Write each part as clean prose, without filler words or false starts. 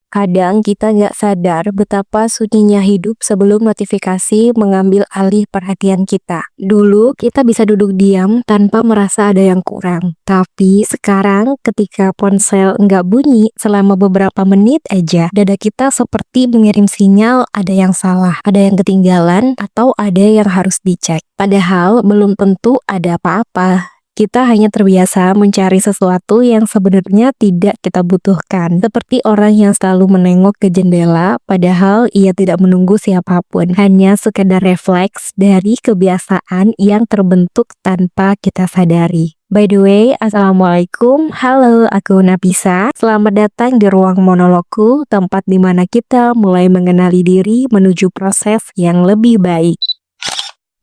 Kadang kita nggak sadar betapa sunyinya hidup sebelum notifikasi mengambil alih perhatian kita. Dulu kita bisa duduk diam tanpa merasa ada yang kurang. Tapi sekarang ketika ponsel nggak bunyi selama beberapa menit aja, dada kita seperti mengirim sinyal ada yang salah, ada yang ketinggalan, atau ada yang harus dicek. Padahal belum tentu ada apa-apa. Kita hanya terbiasa mencari sesuatu yang sebenarnya tidak kita butuhkan. Seperti orang yang selalu menengok ke jendela, padahal ia tidak menunggu siapapun. Hanya sekedar refleks dari kebiasaan yang terbentuk tanpa kita sadari. By the way, Assalamualaikum. Halo, aku Nafisa. Selamat datang di ruang monologku, tempat di mana kita mulai mengenali diri menuju proses yang lebih baik.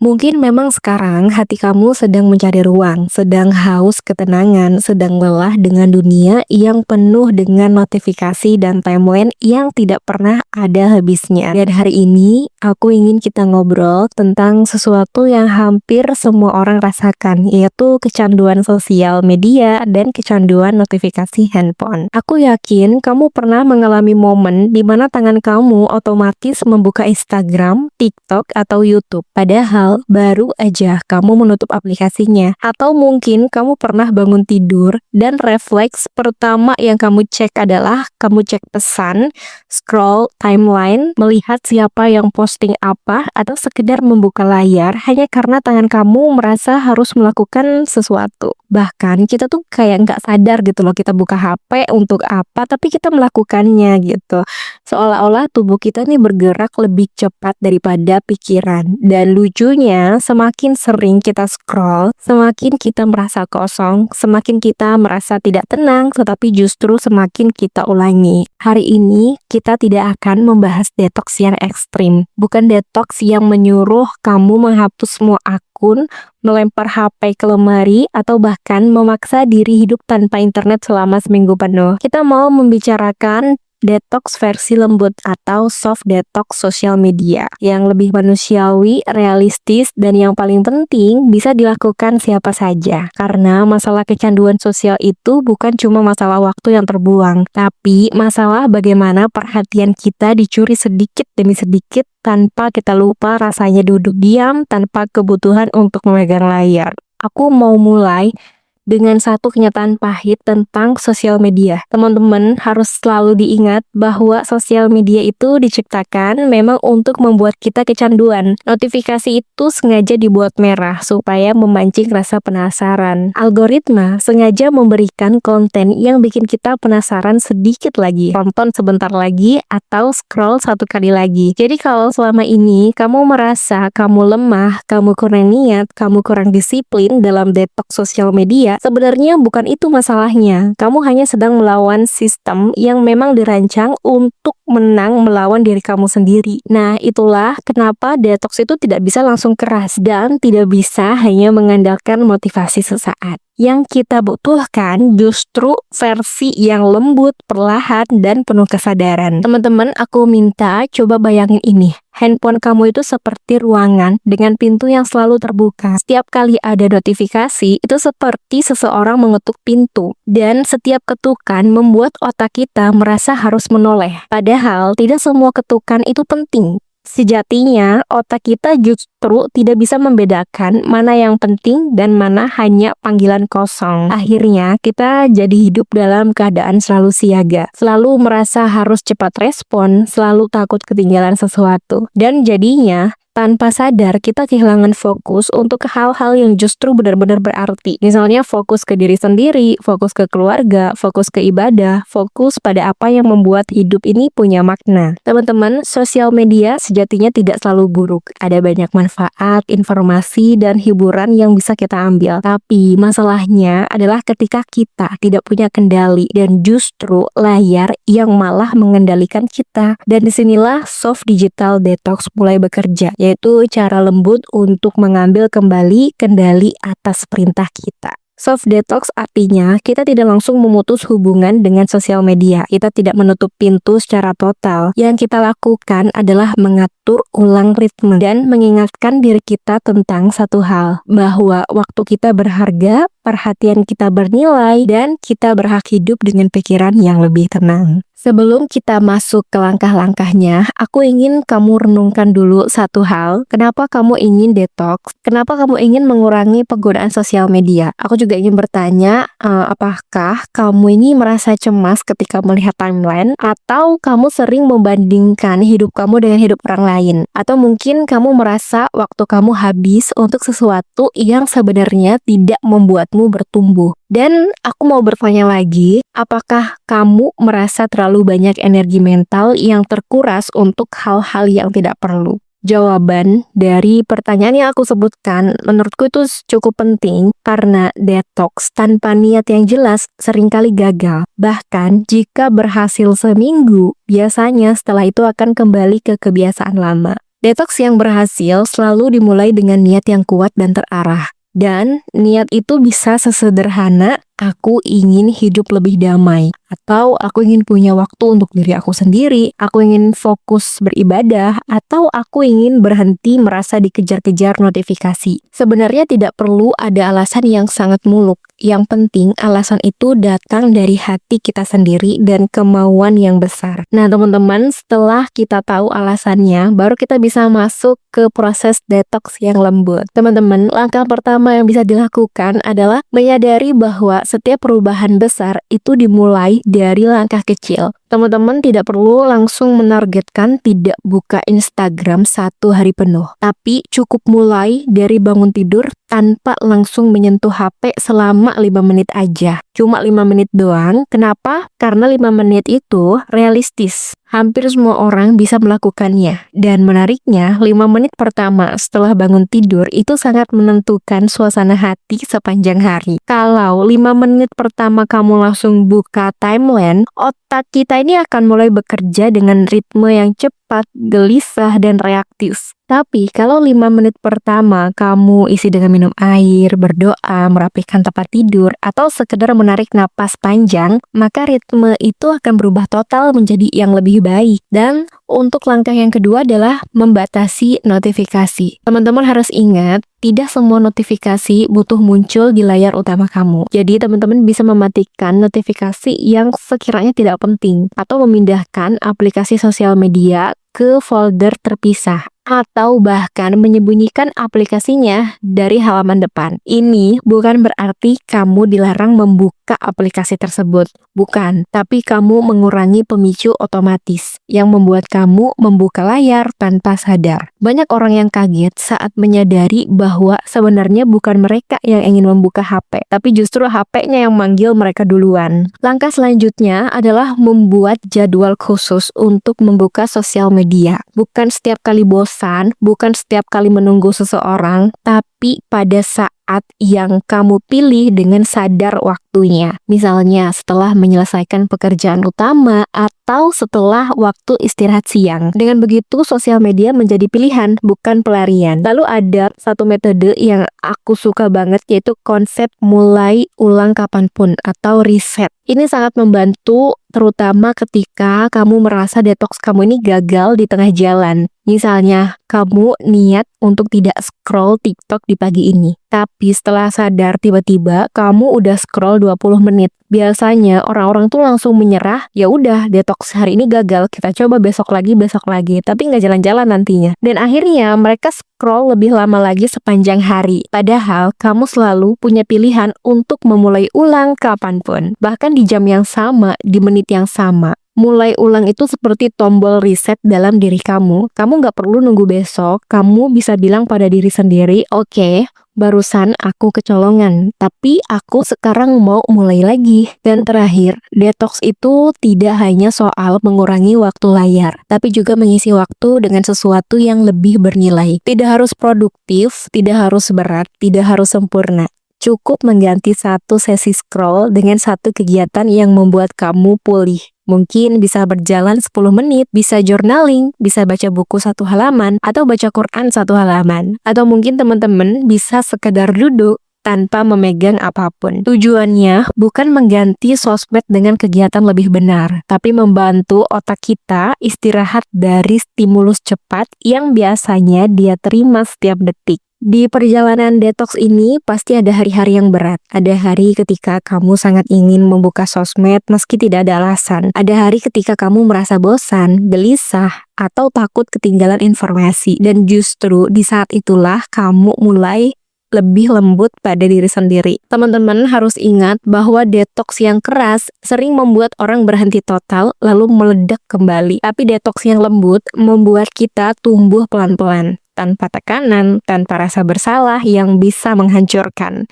Mungkin memang sekarang hati kamu sedang mencari ruang, sedang haus ketenangan, sedang lelah dengan dunia yang penuh dengan notifikasi dan timeline yang tidak pernah ada habisnya. Dan hari ini aku ingin kita ngobrol tentang sesuatu yang hampir semua orang rasakan, yaitu kecanduan sosial media dan kecanduan notifikasi handphone. Aku yakin kamu pernah mengalami momen di mana tangan kamu otomatis membuka Instagram, TikTok, atau YouTube. Padahal baru aja kamu menutup aplikasinya. Atau mungkin kamu pernah bangun tidur dan refleks pertama yang kamu cek adalah kamu cek pesan, scroll timeline, melihat siapa yang posting apa, atau sekedar membuka layar hanya karena tangan kamu merasa harus melakukan sesuatu. Bahkan kita tuh kayak nggak sadar gitu loh, kita buka HP untuk apa, tapi kita melakukannya gitu. Seolah-olah tubuh kita nih bergerak lebih cepat daripada pikiran. Dan lucunya, semakin sering kita scroll, semakin kita merasa kosong, semakin kita merasa tidak tenang, tetapi justru semakin kita ulangi. Hari ini, kita tidak akan membahas detox yang ekstrim. Bukan detox yang menyuruh kamu menghapus semua akun, melempar HP ke lemari, atau bahkan memaksa diri hidup tanpa internet selama seminggu penuh. Kita mau membicarakan detox versi lembut atau soft detox sosial media yang lebih manusiawi, realistis, dan yang paling penting bisa dilakukan siapa saja. Karena masalah kecanduan sosial itu bukan cuma masalah waktu yang terbuang, tapi masalah bagaimana perhatian kita dicuri sedikit demi sedikit tanpa kita lupa rasanya duduk diam tanpa kebutuhan untuk memegang layar. Aku mau mulai dengan satu kenyataan pahit tentang sosial media. Teman-teman harus selalu diingat bahwa sosial media itu diciptakan memang untuk membuat kita kecanduan. Notifikasi itu sengaja dibuat merah supaya memancing rasa penasaran. Algoritma sengaja memberikan konten yang bikin kita penasaran sedikit lagi, tonton sebentar lagi, atau scroll satu kali lagi. Jadi kalau selama ini kamu merasa kamu lemah, kamu kurang niat, kamu kurang disiplin dalam detox sosial media, sebenarnya bukan itu masalahnya. Kamu hanya sedang melawan sistem yang memang dirancang untuk menang melawan diri kamu sendiri. Nah, itulah kenapa detox itu tidak bisa langsung keras dan tidak bisa hanya mengandalkan motivasi sesaat. Yang kita butuhkan justru versi yang lembut, perlahan, dan penuh kesadaran. Teman-teman, aku minta coba bayangin ini. Handphone kamu itu seperti ruangan dengan pintu yang selalu terbuka. Setiap kali ada notifikasi, itu seperti seseorang mengetuk pintu. Dan setiap ketukan membuat otak kita merasa harus menoleh. Padahal, tidak semua ketukan itu penting. Sejatinya, otak kita justru tidak bisa membedakan mana yang penting dan mana hanya panggilan kosong. Akhirnya, kita jadi hidup dalam keadaan selalu siaga, selalu merasa harus cepat respon, selalu takut ketinggalan sesuatu. Dan jadinya, tanpa sadar kita kehilangan fokus untuk hal-hal yang justru benar-benar berarti. Misalnya fokus ke diri sendiri, fokus ke keluarga, fokus ke ibadah, fokus pada apa yang membuat hidup ini punya makna. Teman-teman, sosial media sejatinya tidak selalu buruk. Ada banyak manfaat, informasi, dan hiburan yang bisa kita ambil. Tapi masalahnya adalah ketika kita tidak punya kendali dan justru layar yang malah mengendalikan kita. Dan disinilah soft digital detox mulai bekerja, yaitu cara lembut untuk mengambil kembali kendali atas perintah kita. Soft detox artinya kita tidak langsung memutus hubungan dengan sosial media. Kita tidak menutup pintu secara total. Yang kita lakukan adalah mengatur ulang ritme dan mengingatkan diri kita tentang satu hal, bahwa waktu kita berharga, perhatian kita bernilai, dan kita berhak hidup dengan pikiran yang lebih tenang. Sebelum kita masuk ke langkah-langkahnya, aku ingin kamu renungkan dulu satu hal. Kenapa kamu ingin detox? Kenapa kamu ingin mengurangi penggunaan sosial media? Aku juga ingin bertanya, apakah kamu ini merasa cemas ketika melihat timeline? Atau kamu sering membandingkan hidup kamu dengan hidup orang lain? Atau mungkin kamu merasa waktu kamu habis untuk sesuatu yang sebenarnya tidak membuatmu bertumbuh? Dan aku mau bertanya lagi, apakah kamu merasa terlalu banyak energi mental yang terkuras untuk hal-hal yang tidak perlu? Jawaban dari pertanyaan yang aku sebutkan menurutku itu cukup penting karena detox tanpa niat yang jelas seringkali gagal. Bahkan jika berhasil seminggu, biasanya setelah itu akan kembali ke kebiasaan lama. Detox yang berhasil selalu dimulai dengan niat yang kuat dan terarah. Dan niat itu bisa sesederhana, aku ingin hidup lebih damai, atau aku ingin punya waktu untuk diri aku sendiri, aku ingin fokus beribadah, atau aku ingin berhenti merasa dikejar-kejar notifikasi. Sebenarnya tidak perlu ada alasan yang sangat muluk. Yang penting alasan itu datang dari hati kita sendiri dan kemauan yang besar. Nah teman-teman, setelah kita tahu alasannya, baru kita bisa masuk ke proses detox yang lembut. Teman-teman, langkah pertama yang bisa dilakukan adalah menyadari bahwa setiap perubahan besar itu dimulai dari langkah kecil. Teman-teman tidak perlu langsung menargetkan tidak buka Instagram 1 hari penuh. Tapi cukup mulai dari bangun tidur tanpa langsung menyentuh HP selama 5 menit aja. Cuma 5 menit doang. Kenapa? Karena 5 menit itu realistis. Hampir semua orang bisa melakukannya. Dan menariknya, 5 menit pertama setelah bangun tidur itu sangat menentukan suasana hati sepanjang hari. Kalau 5 menit pertama kamu langsung buka timeline, otak kita ini akan mulai bekerja dengan ritme yang cepat, gelisah, dan reaktif. Tapi kalau 5 menit pertama kamu isi dengan minum air, berdoa, merapikan tempat tidur, atau sekedar menarik napas panjang, maka ritme itu akan berubah total menjadi yang lebih baik. Dan untuk langkah yang kedua adalah membatasi notifikasi. Teman-teman harus ingat, tidak semua notifikasi butuh muncul di layar utama kamu. Jadi teman-teman bisa mematikan notifikasi yang sekiranya tidak penting, atau memindahkan aplikasi sosial media ke folder terpisah, atau bahkan menyembunyikan aplikasinya dari halaman depan. Ini bukan berarti kamu dilarang membuka aplikasi tersebut. Bukan, tapi kamu mengurangi pemicu otomatis yang membuat kamu membuka layar tanpa sadar. Banyak orang yang kaget saat menyadari bahwa sebenarnya bukan mereka yang ingin membuka HP, tapi justru HP-nya yang manggil mereka duluan. Langkah selanjutnya adalah membuat jadwal khusus untuk membuka sosial media. Bukan setiap kali bosan, bukan setiap kali menunggu seseorang, tapi pada saat yang kamu pilih dengan sadar waktunya. Misalnya setelah menyelesaikan pekerjaan utama atau setelah waktu istirahat siang. Dengan begitu sosial media menjadi pilihan, bukan pelarian. Lalu ada satu metode yang aku suka banget, yaitu konsep mulai ulang kapanpun atau reset. Ini sangat membantu terutama ketika kamu merasa detox kamu ini gagal di tengah jalan. Misalnya, kamu niat untuk tidak scroll TikTok di pagi ini. Tapi setelah sadar tiba-tiba kamu udah scroll 20 menit. Biasanya orang-orang tuh langsung menyerah, ya udah detox hari ini gagal, kita coba besok lagi, tapi nggak jalan-jalan nantinya. Dan akhirnya mereka scroll lebih lama lagi sepanjang hari. Padahal kamu selalu punya pilihan untuk memulai ulang kapanpun. Bahkan di jam yang sama, di menit yang sama. Mulai ulang itu seperti tombol reset dalam diri kamu. Kamu nggak perlu nunggu besok. Kamu bisa bilang pada diri sendiri, oke, barusan aku kecolongan, tapi aku sekarang mau mulai lagi. Dan terakhir, detox itu tidak hanya soal mengurangi waktu layar, tapi juga mengisi waktu dengan sesuatu yang lebih bernilai. Tidak harus produktif, tidak harus berat, tidak harus sempurna. Cukup mengganti satu sesi scroll dengan satu kegiatan yang membuat kamu pulih. Mungkin bisa berjalan 10 menit, bisa journaling, bisa baca buku 1 halaman, atau baca Quran 1 halaman. Atau mungkin teman-teman bisa sekedar duduk tanpa memegang apapun. Tujuannya bukan mengganti sosmed dengan kegiatan lebih benar, tapi membantu otak kita istirahat dari stimulus cepat yang biasanya dia terima setiap detik. Di perjalanan detox ini pasti ada hari-hari yang berat. Ada hari ketika kamu sangat ingin membuka sosmed meski tidak ada alasan. Ada hari ketika kamu merasa bosan, gelisah, atau takut ketinggalan informasi. Dan justru di saat itulah kamu mulai lebih lembut pada diri sendiri. Teman-teman harus ingat bahwa detox yang keras sering membuat orang berhenti total lalu meledak kembali. Tapi detox yang lembut membuat kita tumbuh pelan-pelan, tanpa tekanan, tanpa rasa bersalah yang bisa menghancurkan.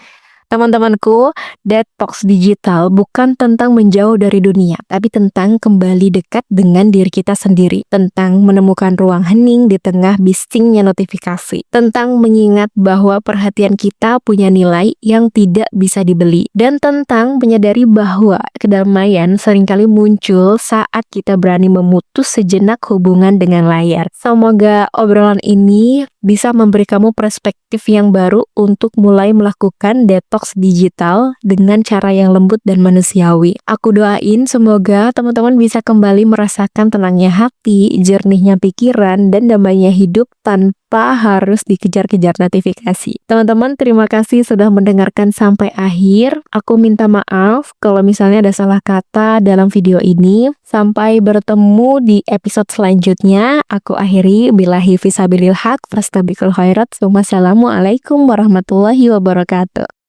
Teman-temanku, detox digital bukan tentang menjauh dari dunia, tapi tentang kembali dekat dengan diri kita sendiri, tentang menemukan ruang hening di tengah bisingnya notifikasi, tentang mengingat bahwa perhatian kita punya nilai yang tidak bisa dibeli, dan tentang menyadari bahwa kedamaian seringkali muncul saat kita berani memutus sejenak hubungan dengan layar. Semoga obrolan ini bisa memberi kamu perspektif yang baru untuk mulai melakukan detox digital dengan cara yang lembut dan manusiawi. Aku doain semoga teman-teman bisa kembali merasakan tenangnya hati, jernihnya pikiran, dan damainya hidup tanpa harus dikejar-kejar notifikasi. Teman-teman, terima kasih sudah mendengarkan sampai akhir. Aku minta maaf kalau misalnya ada salah kata dalam video ini. Sampai bertemu di episode selanjutnya. Aku akhiri billahi fisabilil haq, fastabiqul khairat. Wassalamualaikum warahmatullahi wabarakatuh.